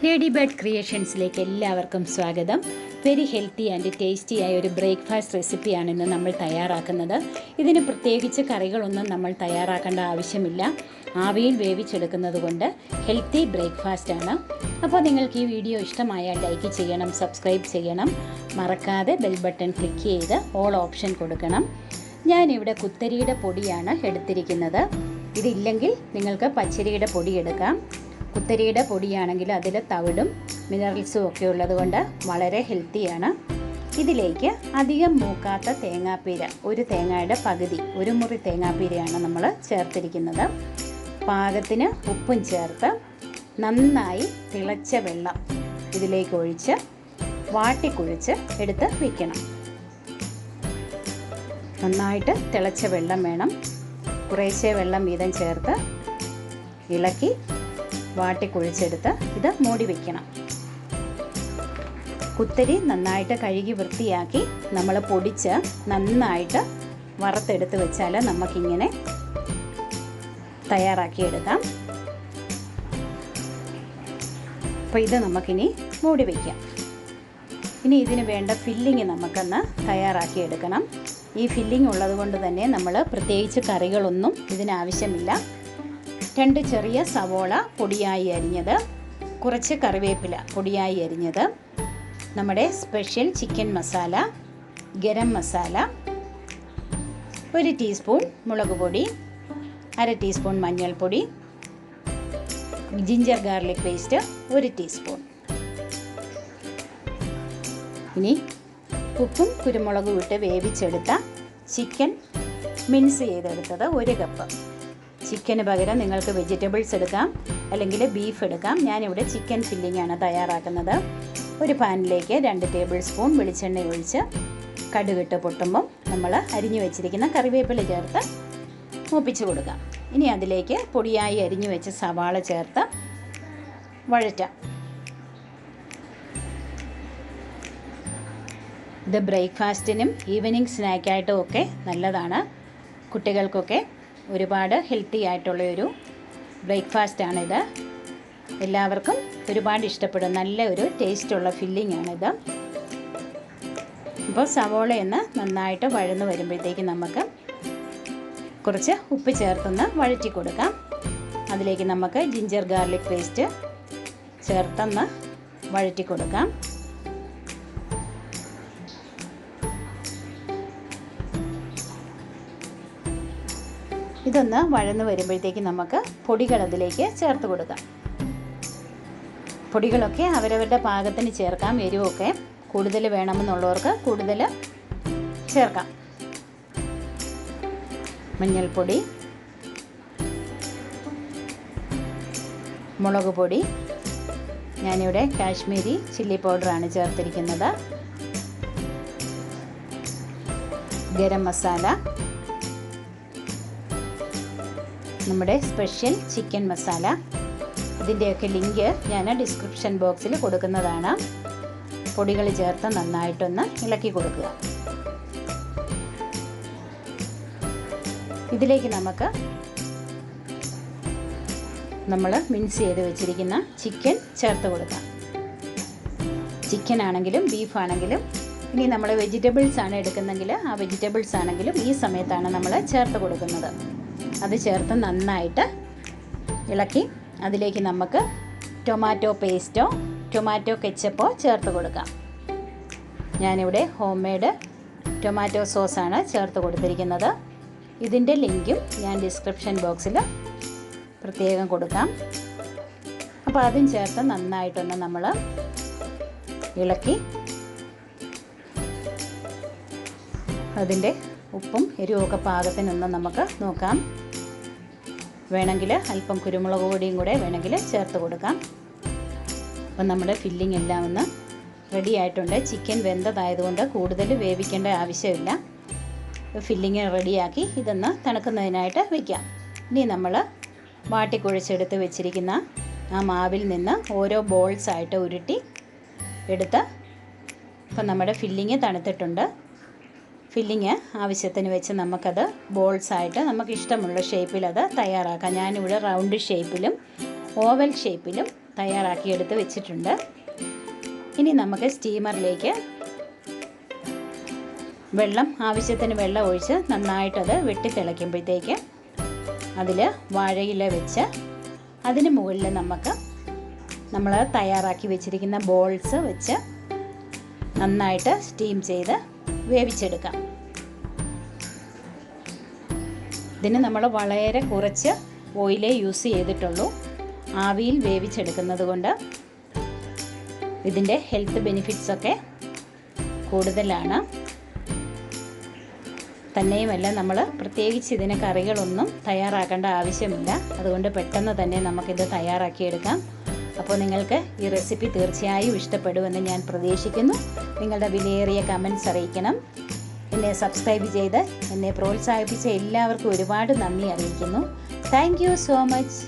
Lady bird ക്രിയേഷൻസിലേക്ക് എല്ലാവർക്കും സ്വാഗതം. Very healthy and tasty ആയ ഒരു ബ്രേക്ക്ഫാസ്റ്റ് റെസിപ്പിയാണ് ഇന്ന് നമ്മൾ തയ്യാറാക്കുന്നത്. ഇതിന് പ്രത്യേകിച്ച് കറികളൊന്നും നമ്മൾ തയ്യാറാക്കേണ്ട ആവശ്യമില്ല. ആവിയിൽ വേവിച്ചെടുക്കുന്നത് കൊണ്ട് ഹെൽത്തി ബ്രേക്ക്ഫാസ്റ്റാണ്. അപ്പോൾ നിങ്ങൾക്ക് ഈ വീഡിയോ ഇഷ്ടമായാൽ ലൈക്ക് ചെയ്യണം, സബ്സ്ക്രൈബ് ചെയ്യണം, മറക്കാതെ ബെൽ ബട്ടൺ ക്ലിക്ക് ചെയ്ത് ഓൾ ഓപ്ഷൻ കൊടുക്കണം. ഞാനിവിടെ കുത്തരിയുടെ പൊടിയാണ് എടുത്തിരിക്കുന്നത്. ഇതില്ലെങ്കിൽ നിങ്ങൾക്ക് പച്ചരിയുടെ പൊടി എടുക്കാം. കുത്തരിയുടെ പൊടിയാണെങ്കിൽ അതിൽ തവിടും മിനറൽസും ഒക്കെ ഉള്ളതുകൊണ്ട് വളരെ ഹെൽത്തിയാണ്. ഇതിലേക്ക് അധികം മൂക്കാത്ത തേങ്ങാപ്പീര, ഒരു തേങ്ങയുടെ പകുതി, ഒരു മുറി തേങ്ങാപ്പീരയാണ് നമ്മൾ ചേർത്തിരിക്കുന്നത്. പാകത്തിന് ഉപ്പും ചേർത്ത് നന്നായി തിളച്ച വെള്ളം ഇതിലേക്ക് ഒഴിച്ച് വാട്ടിക്കുഴിച്ച് എടുത്ത് വയ്ക്കണം. നന്നായിട്ട് തിളച്ച വെള്ളം വേണം. കുറേശ്ശെ വെള്ളം വീതം ചേർത്ത് ഇളക്കി വാട്ടിക്കുഴിച്ചെടുത്ത് ഇത് മൂടി വയ്ക്കണം. കുത്തരി നന്നായിട്ട് കഴുകി വൃത്തിയാക്കി നമ്മൾ പൊടിച്ച് നന്നായിട്ട് വറുത്തെടുത്ത് വെച്ചാൽ നമുക്കിങ്ങനെ തയ്യാറാക്കിയെടുക്കാം. അപ്പോൾ ഇത് നമുക്കിനി മൂടി വയ്ക്കാം. ഇനി ഇതിന് വേണ്ട ഫില്ലിങ് നമുക്കൊന്ന് തയ്യാറാക്കിയെടുക്കണം. ഈ ഫില്ലിങ് ഉള്ളത് കൊണ്ട് തന്നെ നമ്മൾ പ്രത്യേകിച്ച് കറികളൊന്നും ഇതിനാവശ്യമില്ല. 2 ചെറിയ സവോള പൊടിയായി അരിഞ്ഞത്, കുറച്ച് കറിവേപ്പില പൊടിയായി അരിഞ്ഞത്, നമ്മുടെ special chicken masala, garam masala, 1 teaspoon മുളക് പൊടി, 1/2 ടീസ്പൂൺ മഞ്ഞൾപ്പൊടി, ജിഞ്ചർ ഗാർലിക് പേസ്റ്റ് 1 ടീസ്പൂൺ. ഇനി ഉപ്പും കുരുമുളകും ഇട്ട് വേവിച്ചെടുത്ത ചിക്കൻ മിൻസ് ചെയ്തെടുത്തത് 1 കപ്പ്. ചിക്കന് പകരം നിങ്ങൾക്ക് വെജിറ്റബിൾസ് എടുക്കാം, അല്ലെങ്കിൽ ബീഫ് എടുക്കാം. ഞാനിവിടെ ചിക്കൻ ഫില്ലിംഗ് ആണ് തയ്യാറാക്കുന്നത്. ഒരു പാനിലേക്ക് 2 ടേബിൾ സ്പൂൺ വെളിച്ചെണ്ണ ഒഴിച്ച് കടുകിട്ട് പൊട്ടുമ്പം നമ്മൾ അരിഞ്ഞു വെച്ചിരിക്കുന്ന കറിവേപ്പില ചേർത്ത് മൂപ്പിച്ച് കൊടുക്കാം. ഇനി അതിലേക്ക് പൊടിയായി അരിഞ്ഞു വെച്ച സവാള ചേർത്ത് വഴറ്റാം. ഇത് ബ്രേക്ക്ഫാസ്റ്റിനും ഈവനിങ് സ്നാക്കായിട്ടും ഒക്കെ നല്ലതാണ്. കുട്ടികൾക്കൊക്കെ ഒരുപാട് ഹെൽത്തി ആയിട്ടുള്ളൊരു ബ്രേക്ക്ഫാസ്റ്റാണിത്. എല്ലാവർക്കും ഒരുപാട് ഇഷ്ടപ്പെടും. നല്ല ഒരു ടേസ്റ്റുള്ള ഫില്ലിംഗ് ആണിത്. അപ്പോൾ സവോളയൊന്ന് നന്നായിട്ട് വഴന്ന് വരുമ്പോഴത്തേക്ക് നമുക്ക് കുറച്ച് ഉപ്പ് ചേർത്തൊന്ന് വഴറ്റി കൊടുക്കാം. അതിലേക്ക് നമുക്ക് ജിഞ്ചർ ഗാർലിക് പേസ്റ്റ് ചേർത്തൊന്ന് വഴറ്റി കൊടുക്കാം. ഇതൊന്ന് വഴന്ന് വരുമ്പോഴത്തേക്ക് നമുക്ക് പൊടികൾ അതിലേക്ക് ചേർത്ത് കൊടുക്കാം. പൊടികളൊക്കെ അവരവരുടെ പാകത്തിന് ചേർക്കാം. എരിവൊക്കെ കൂടുതൽ വേണമെന്നുള്ളവർക്ക് കൂടുതൽ ചേർക്കാം. മഞ്ഞൾപ്പൊടി, മുളക് പൊടി, ഞാനിവിടെ കാശ്മീരി ചില്ലി പൗഡറാണ് ചേർത്തിരിക്കുന്നത്, ഗരം മസാല, നമ്മുടെ സ്പെഷ്യൽ ചിക്കൻ മസാല. ഇതിൻ്റെയൊക്കെ ലിങ്ക് ഞാൻ ഡിസ്ക്രിപ്ഷൻ ബോക്സിൽ കൊടുക്കുന്നതാണ്. പൊടികൾ ചേർത്ത് നന്നായിട്ടൊന്ന് ഇളക്കി കൊടുക്കുക. ഇതിലേക്ക് നമുക്ക് നമ്മൾ മിൻസ് ചെയ്ത് വെച്ചിരിക്കുന്ന ചിക്കൻ ചേർത്ത് കൊടുക്കാം. ചിക്കൻ ആണെങ്കിലും ബീഫ് ആണെങ്കിലും, ഇനി നമ്മൾ വെജിറ്റബിൾസ് ആണ് എടുക്കുന്നെങ്കിൽ ആ വെജിറ്റബിൾസ് ആണെങ്കിലും ഈ സമയത്താണ് നമ്മൾ ചേർത്ത് കൊടുക്കുന്നത്. അത് ചേർത്ത് നന്നായിട്ട് ഇളക്കി അതിലേക്ക് നമുക്ക് ടൊമാറ്റോ പേസ്റ്റോ ടൊമാറ്റോ കെച്ചപ്പോ ചേർത്ത് കൊടുക്കാം. ഞാനിവിടെ ഹോം മെയ്ഡ് ടൊമാറ്റോ സോസാണ് ചേർത്ത് കൊടുത്തിരിക്കുന്നത്. ഇതിൻ്റെ ലിങ്കും ഞാൻ ഡിസ്ക്രിപ്ഷൻ ബോക്സിൽ പ്രത്യേകം കൊടുക്കാം. അപ്പോൾ അതും ചേർത്ത് നന്നായിട്ടൊന്ന് നമ്മൾ ഇളക്കി അതിൻ്റെ ഉപ്പും എരിവുമൊക്കെ പാകത്തിനൊന്ന് നമുക്ക് നോക്കാം. വേണമെങ്കിൽ അല്പം കുരുമുളക് പൊടിയും കൂടെ വേണമെങ്കിൽ ചേർത്ത് കൊടുക്കാം. അപ്പം നമ്മുടെ ഫില്ലിംഗ് എല്ലാം ഒന്ന് റെഡി ആയിട്ടുണ്ട്. ചിക്കൻ വെന്തതായതുകൊണ്ട് കൂടുതൽ വേവിക്കേണ്ട ആവശ്യമില്ല. ഫില്ലിംഗ് റെഡിയാക്കി ഇതൊന്ന് തണുക്കുന്നതിനായിട്ട് വയ്ക്കാം. ഇനി നമ്മൾ വാട്ടിക്കുഴച്ചെടുത്ത് വെച്ചിരിക്കുന്ന ആ മാവിൽ നിന്ന് ഓരോ ബോൾസായിട്ട് ഉരുട്ടി എടുത്ത് ഇപ്പം നമ്മുടെ ഫില്ലിംഗ് തണുത്തിട്ടുണ്ട്. ഫില്ലിങ് ആവശ്യത്തിന് വെച്ച് നമുക്കത് ബോൾസായിട്ട് നമുക്ക് ഇഷ്ടമുള്ള ഷേപ്പിൽ അത് തയ്യാറാക്കാം. ഞാനിവിടെ റൗണ്ട് ഷേപ്പിലും ഓവൽ ഷേപ്പിലും തയ്യാറാക്കിയെടുത്ത് വെച്ചിട്ടുണ്ട്. ഇനി നമുക്ക് സ്റ്റീമറിലേക്ക് ആവശ്യത്തിന് വെള്ളം ഒഴിച്ച് നന്നായിട്ടത് വെട്ടിത്തിളയ്ക്കുമ്പോഴത്തേക്ക് അതിൽ വാഴയില വെച്ച് അതിന് മുകളിൽ നമ്മൾ തയ്യാറാക്കി വെച്ചിരിക്കുന്ന ബോൾസ് വെച്ച് നന്നായിട്ട് സ്റ്റീം ചെയ്ത് വേവിച്ചെടുക്കാം. ഇതിന് നമ്മൾ വളരെ കുറച്ച് ഓയിലേ യൂസ് ചെയ്തിട്ടുള്ളൂ. ആവിയിൽ വേവിച്ചെടുക്കുന്നത് കൊണ്ട് ഇതിൻ്റെ ഹെൽത്ത് ബെനിഫിറ്റ്സൊക്കെ കൂടുതലാണ്. തന്നെയുമല്ല, നമ്മൾ പ്രത്യേകിച്ച് ഇതിന് കറികളൊന്നും തയ്യാറാക്കേണ്ട ആവശ്യമില്ല. അതുകൊണ്ട് പെട്ടെന്ന് തന്നെ നമുക്കിത് തയ്യാറാക്കിയെടുക്കാം. അപ്പോൾ നിങ്ങൾക്ക് ഈ റെസിപ്പി തീർച്ചയായും ഇഷ്ടപ്പെടുമെന്ന് ഞാൻ പ്രതീക്ഷിക്കുന്നു. നിങ്ങളുടെ വിലയേറിയ കമൻറ്റ്സ് അറിയിക്കണം. എന്നെ സബ്സ്ക്രൈബ് ചെയ്ത് എന്നെ പ്രോത്സാഹിപ്പിച്ച എല്ലാവർക്കും ഒരുപാട് നന്ദി അറിയിക്കുന്നു. Thank you so much.